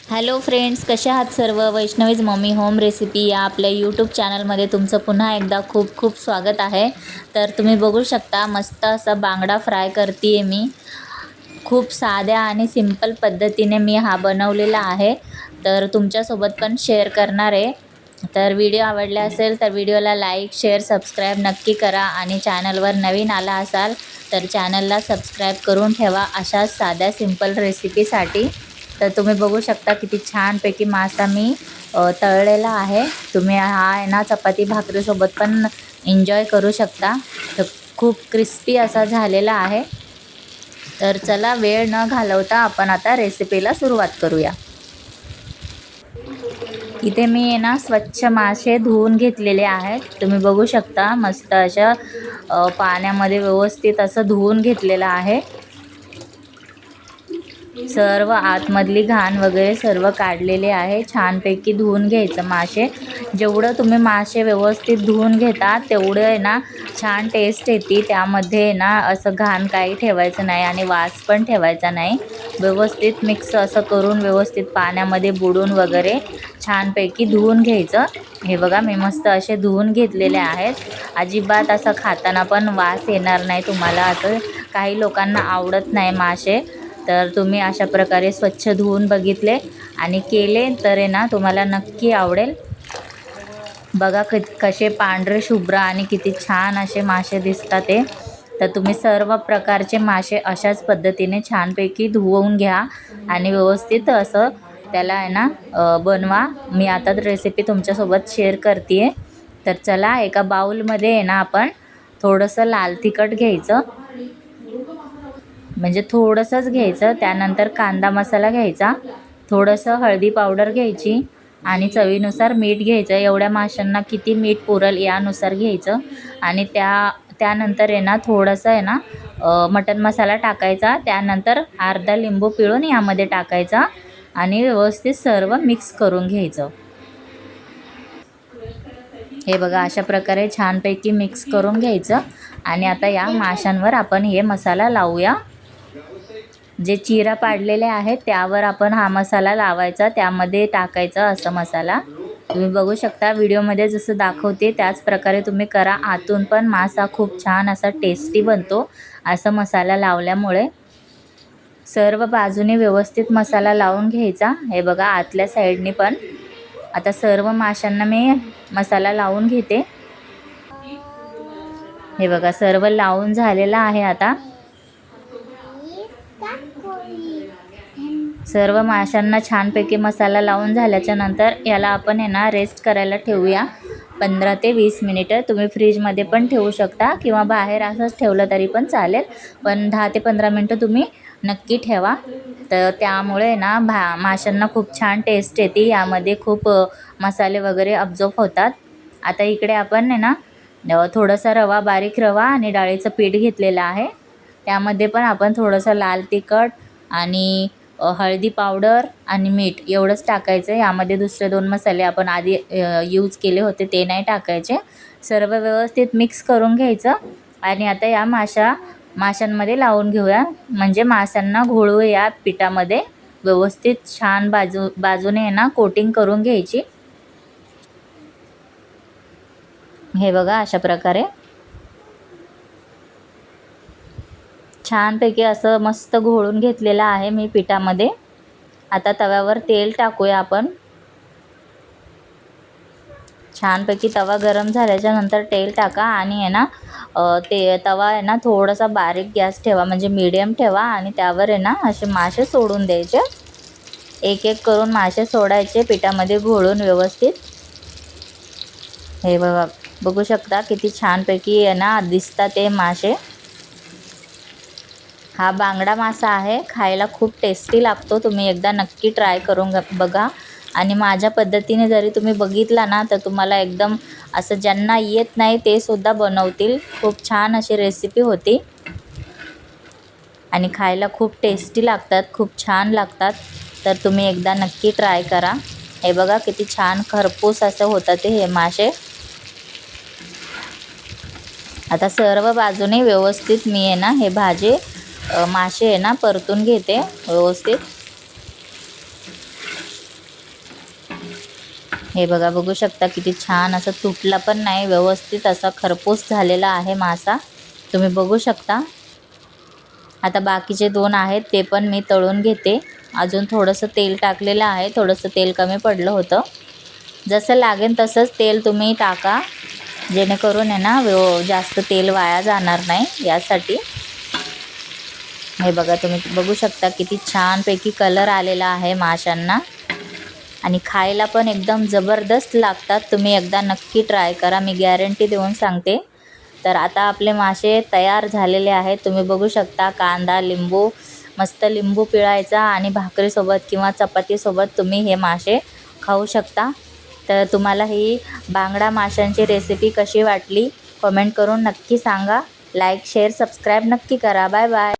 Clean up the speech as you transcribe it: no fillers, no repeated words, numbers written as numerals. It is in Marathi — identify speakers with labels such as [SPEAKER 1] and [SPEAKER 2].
[SPEAKER 1] हॅलो फ्रेंड्स, कशा आहात सर्व. वैष्णवीज मम्मी होम रेसिपी या आपल्या यूट्यूब चॅनलमध्ये तुमचं पुन्हा एकदा खूप खूप स्वागत आहे. तर तुम्ही बघू शकता, मस्त असा बांगडा फ्राय करते आहे मी. खूप साध्या आणि सिंपल पद्धतीने मी हा बनवलेला आहे. तर तुमच्यासोबत पण शेअर करणार आहे. तर व्हिडिओ आवडला असेल तर व्हिडिओला लाईक, शेअर, सबस्क्राईब नक्की करा. आणि चॅनलवर नवीन आला असाल तर चॅनलला सबस्क्राईब करून ठेवा अशाच साध्या सिंपल रेसिपीसाठी. तर तुम्ही बघू शकता किती छानपैकी मासा मी तळलेला आहे. तुम्ही हा आहे ना चपाती भाकरीसोबत पण एन्जॉय करू शकता. तर खूप क्रिस्पी असा झालेला आहे. तर चला वेळ न घालवता आपण आता रेसिपीला सुरुवात करूया. इथे मी आहे ना स्वच्छ मासे धुवून घेतलेले आहेत. तुम्ही बघू शकता मस्त अशा पाण्यामध्ये व्यवस्थित असं धुवून घेतलेलं आहे. सर्व आतमधली घाण वगैरे सर्व काढलेले आहे. छानपैकी धुवून घ्यायचं मासे. जेवढं तुम्ही मासे व्यवस्थित धुवून घेता तेवढं आहे ना छान टेस्ट येते. त्यामध्ये आहे ना असं घाण काही ठेवायचं नाही आणि वास पण ठेवायचा नाही. व्यवस्थित मिक्स असं करून व्यवस्थित पाण्यामध्ये बुडून वगैरे छानपैकी धुवून घ्यायचं. हे बघा मी मस्त असे धुवून घेतलेले आहेत. अजिबात असं खाताना पण वास येणार नाही तुम्हाला. असं काही लोकांना आवडत नाही मासे. तर तुम्ही अशा प्रकारे स्वच्छ धुवून बघितले आणि केले तर आहे ना तुम्हाला नक्की आवडेल. बघा कसे पांढरे शुभ्र आणि किती छान असे मासे दिसतात ते. तर तुम्ही सर्व प्रकारचे मासे अशाच पद्धतीने छानपैकी धुवून घ्या आणि व्यवस्थित असं त्याला आहे ना बनवा. मी आता रेसिपी तुमच्यासोबत शेअर करते आहे. तर चला एका बाउलमध्ये आहे ना आपण थोडंसं लाल तिखट घ्यायचं, म्हणजे थोडंसंच घ्यायचं. त्यानंतर कांदा मसाला घ्यायचा, थोडंसं हळदी पावडर घ्यायची आणि चवीनुसार मीठ घ्यायचं. एवढ्या माशांना किती मीठ पुरेल यानुसार घ्यायचं. आणि त्यानंतर आहे ना थोडंसं आहे ना मटण मसाला टाकायचा. त्यानंतर अर्धा लिंबू पिळून यामध्ये टाकायचा आणि व्यवस्थित सर्व मिक्स करून घ्यायचं. हे बघा अशा प्रकारे छानपैकी मिक्स करून घ्यायचं. आणि आता या माशांवर आपण हे मसाला लावूया. जे चिरा पाडलेले आहेत त्यावर आपण हा मसाला लावायचा, त्यामध्ये टाकायचा असं मसाला. तुम्ही बघू शकता व्हिडिओमध्ये जसं दाखवते त्याच प्रकारे तुम्ही करा. आतून पण मासा खूप छान असा टेस्टी बनतो असं मसाला लावल्यामुळे. सर्व बाजूने व्यवस्थित मसाला लावून घ्यायचा. हे बघा आतल्या साईडने पण. आता सर्व माशांना मी मसाला लावून घेते. हे बघा सर्व लावून झालेला आहे. आता सर्व माशांना छानपैकी मसाला लावून झाल्याच्या नंतर याला आपण आहे ना रेस्ट करायला ठेवूया 15 ते 20 मिनिटं. तुम्ही फ्रीजमध्ये पण ठेवू शकता किंवा बाहेर असंच ठेवलं तरी पण चालेल. पण 10 ते 15 मिनटं तुम्ही नक्की ठेवा. तर त्यामुळे ना माशांना खूप छान टेस्ट येते. यामध्ये खूप मसाले वगैरे अब्झॉर्ब होतात. आता इकडे आपण आहे ना थोडासा रवा, बारीक रवा आणि डाळीचं पीठ घेतलेलं आहे. त्यामध्ये पण आपण थोडंसं लाल तिखट आणि हळदी पावडर आणि मीठ एवढंच टाकायचं. यामध्ये दुसरे 2 मसाले आपण आधी यूज केले होते ते नाही टाकायचे. सर्व व्यवस्थित मिक्स करून घ्यायचं आणि आता या माशांमध्ये लावून घेऊया. म्हणजे माशांना घोळू या पिठामध्ये व्यवस्थित छान बाजूने ना कोटिंग करून घ्यायची. हे बघा अशा प्रकारे छानपैकी असं मस्त घोळून घेतलेलं आहे मी पिठामध्ये. आता तव्यावर तेल टाकूया आपण. छानपैकी तवा गरम झाल्याच्या नंतर तेल टाका आणि आहे ना ते तवा आहे ना थोडासा बारीक गॅस ठेवा, म्हणजे मीडियम ठेवा. आणि त्यावर आहे ना असे मासे सोडून द्यायचे. एक एक करून मासे सोडायचे पिठामध्ये घोळून व्यवस्थित. हे बघू शकता किती छानपैकी आहे ना दिसतात ते मासे. हा बांगडा मासा आहे. खायला खूप टेस्टी लागतो. तुम्ही एकदा नक्की ट्राय करून बघा. आणि माझ्या पद्धतीने जरी तुम्ही बघितला ना तर तुम्हाला एकदम असं ज्यांना येत नाही ते सुद्धा बनवतील. खूप छान अशी रेसिपी होती आणि खायला खूप टेस्टी लागतात, खूप छान लागतात. तर तुम्ही एकदा नक्की ट्राय करा. हे बघा किती छान खरपूस असं होतं ते हे मासे. आता सर्व बाजूने व्यवस्थित मी आहे ना हे मासे आहे ना परतून घेते व्यवस्थित. हे बघा, बघू शकता किती छान असं तुटला पण नाही, व्यवस्थित असा खरपूस झालेला आहे मासा, तुम्ही बघू शकता. आता बाकीचे 2 आहेत ते पण मी तळून घेते. अजून थोडंसं तेल टाकलेलं आहे, थोडंसं तेल कमी पडलं होतं. जसं लागेल तसंच तेल तुम्ही टाका, जेणेकरून आहे ना जास्त तेल वाया जाणार नाही यासाठी. हे बघा, तुम्ही बघू शकता किती छानपैकी कलर आलेला आहे माशांना आणि खायला पण एकदम जबरदस्त लागतात. तुम्ही एकदा नक्की ट्राय करा, मी गॅरंटी देऊन सांगते. तर आता आपले मासे तयार झालेले आहेत. तुम्ही बघू शकता कांदा, लिंबू, मस्त लिंबू पिळायचा आणि भाकरीसोबत किंवा चपातीसोबत तुम्ही हे मासे खाऊ शकता. तर तुम्हाला ही बांगडा माशांची रेसिपी कशी वाटली कमेंट करून नक्की सांगा. लाईक, शेअर, सबस्क्राईब नक्की करा. Bye bye.